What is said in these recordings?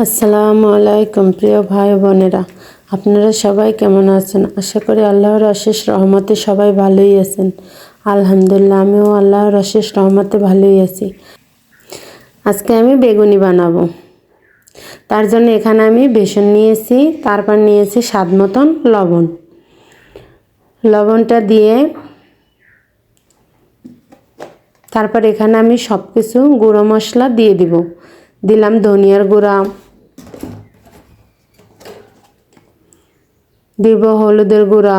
আসসালামু আলাইকুম প্রিয় ভাই বোনেরা, আপনারা সবাই কেমন আছেন? আশা করি আল্লাহর অশেষ রহমতে সবাই ভালোই আছেন। আলহামদুলিল্লাহ, আমিও আল্লাহর অশেষ রহমতে ভালোই আছি। আজকে আমি বেগুনি বানাবো। তার জন্য এখানে আমি বেসন নিয়েছি, তারপর নিয়েছি স্বাদ মতন লবণ। লবণটা দিয়ে তারপর এখানে আমি সব কিছু গুঁড়ো মশলা দিয়ে দিলাম ধনিয়ার গুঁড়া, দিব হলুদের গুঁড়া,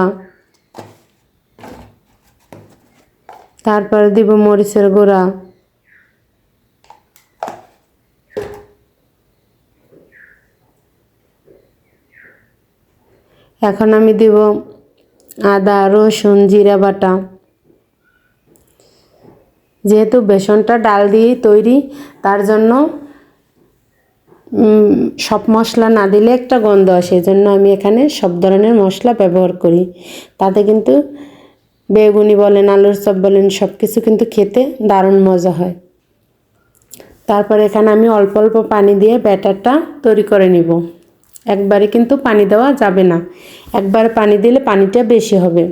তারপর দিব মরিচের গুঁড়া, এখন আমি দিব আদা রসুন জিরা বাটা। যেহেতু বেসনটা ডাল দিয়েই তৈরি, তার জন্য সব মশলা না দিলে একটা গন্ধ আসে, সেজন্য আমি এখানে সব ধরনের মশলা ব্যবহার করি। তাতে কিন্তু বেগুনি বলেন আলুর চপ বলেন সব কিছু কিন্তু খেতে দারুণ মজা হয়। তারপর এখানে আমি অল্প অল্প পানি দিয়ে ব্যাটারটা তৈরি করে নিব। একবারে কিন্তু পানি দেওয়া যাবে না, একবার পানি দিলে পানিটা বেশি হবে।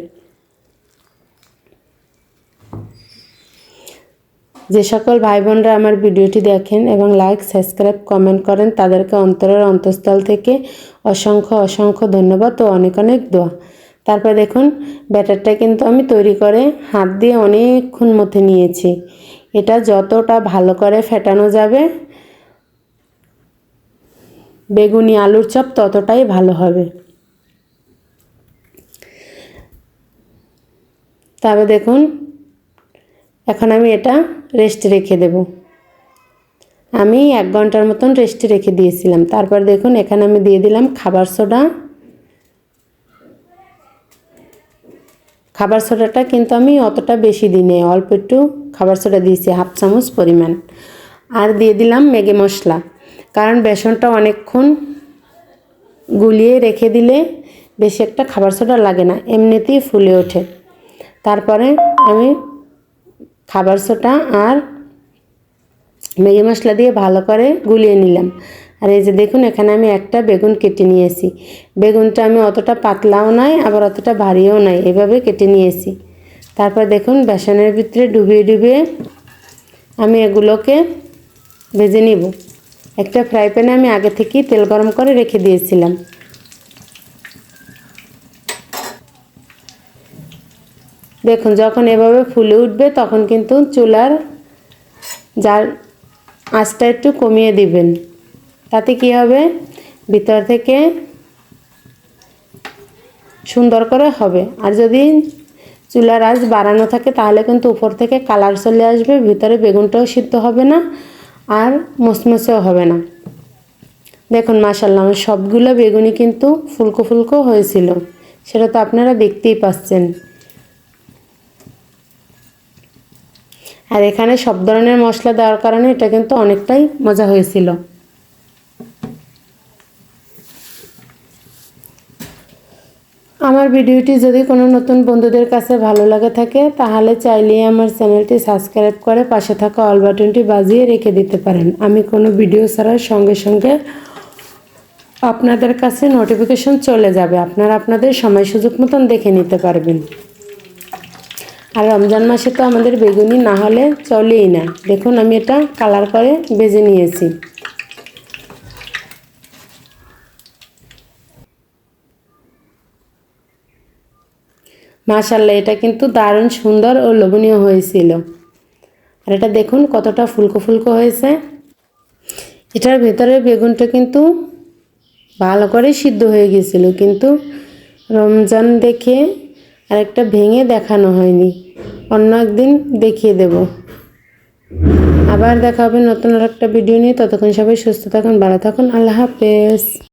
যে সকল ভাই বোনরা আমার ভিডিওটি দেখেন এবং লাইক সাবস্ক্রাইব কমেন্ট করেন, তাদেরকে অন্তরের অন্তঃস্থল থেকে অসংখ্য অসংখ্য ধন্যবাদ ও অনেক অনেক দোয়া। তারপর দেখুন ব্যাটারটা কিন্তু আমি তৈরি করে হাত দিয়ে অনেকক্ষণ মথে নিয়েছি। এটা যতটা ভালো করে ফেটানো যাবে বেগুনি আলুর চপ ততটাই ভালো হবে। তবে দেখুন এখন আমি এটা রেস্টে রেখে দেব। আমি 1 ঘন্টার মতন রেস্টে রেখে দিয়েছিলাম। তারপর দেখুন এখানে আমি দিয়ে দিলাম খাবার সোডা। খাবার সোডাটা কিন্তু আমি অতটা বেশি দিই, অল্প একটু খাবার সোডা দিয়েছি, 1/2 চামচ পরিমাণ। আর দিয়ে দিলাম ম্যাগি মশলা, কারণ বেসনটা অনেকক্ষণ গুলিয়ে রেখে দিলে বেশি একটা খাবার সোডা লাগে না, এমনিতেই ফুলে ওঠে। তারপরে আমি খাবার সোডা আর ম্যাগি মশলা দিয়ে ভালো করে গুলিয়ে নিলাম। আর এই যে দেখুন এখানে আমি একটা বেগুন কেটে নিয়েছি। বেগুনটা আমি অতটা পাতলাও নয় আবার অতটা ভারীও নয়, এভাবে কেটে নিয়েছি। তারপর দেখুন বেসনের ভিতরে ডুবিয়ে ডুবিয়ে আমি এগুলোকে ভেজে নিব। একটা ফ্রাই প্যানে আমি আগে থেকেই তেল গরম করে রেখে দিয়েছিলাম। দেখুন যখন এভাবে ফুলে উঠবে তখন কিন্তু চুলার জাল আঁচটা একটু কমিয়ে দিবেন। তাতে কি হবে, ভিতর থেকে সুন্দর করে হবে। আর যদি চুলার আঁচ বাড়ানো থাকে তাহলে কিন্তু উপর থেকে কালার চলে আসবে, ভিতরে বেগুনটাও সিদ্ধ হবে না আর মুচমুচেও হবে না। দেখুন মাশাআল্লাহ আমার সবগুলো বেগুনি কিন্তু ফুলকো ফুলকো হয়েছিল, সেটা তো আপনারা দেখতেই পাচ্ছেন। আর এখানে সব ধরনের মশলা দেওয়ার কারণে এটা কিন্তু অনেকটাই মজা হয়েছিল। আমার ভিডিওটি যদি কোনো নতুন বন্ধুদের কাছে ভালো লাগে থাকে তাহলে চাইলেই আমার চ্যানেলটি সাবস্ক্রাইব করে পাশে থাকা অল বাটনটি বাজিয়ে রেখে দিতে পারেন। আমি কোনো ভিডিও ছাড়ার সঙ্গে সঙ্গে আপনাদের কাছে নোটিফিকেশন চলে যাবে, আপনারা আপনাদের সময় সুযোগ মতন দেখে নিতে পারবেন। আর রমজান মাসে তো আমাদের বেগুনি না হলে চলেই না। দেখুন আমি এটা কালার করে ভেজে নিয়েছি। মাশাআল্লাহ এটা কিন্তু দারুণ সুন্দর ও লোভনীয় হয়েছিল। আর এটা দেখুন কতটা ফুলকো ফুলকো হয়েছে। এটার ভেতরে বেগুনটা কিন্তু ভালো করে সিদ্ধ হয়ে গিয়েছিল, কিন্তু রমজান দেখে আরেকটা ভেঙে দেখানো হয়নি, অন্য একদিন দেখিয়ে দেব। আবার দেখা হবে নতুন আরেকটা ভিডিও নিয়ে। ততক্ষণ সবাই সুস্থ থাকুন, ভালো থাকুন, আল্লাহ হাফেজ।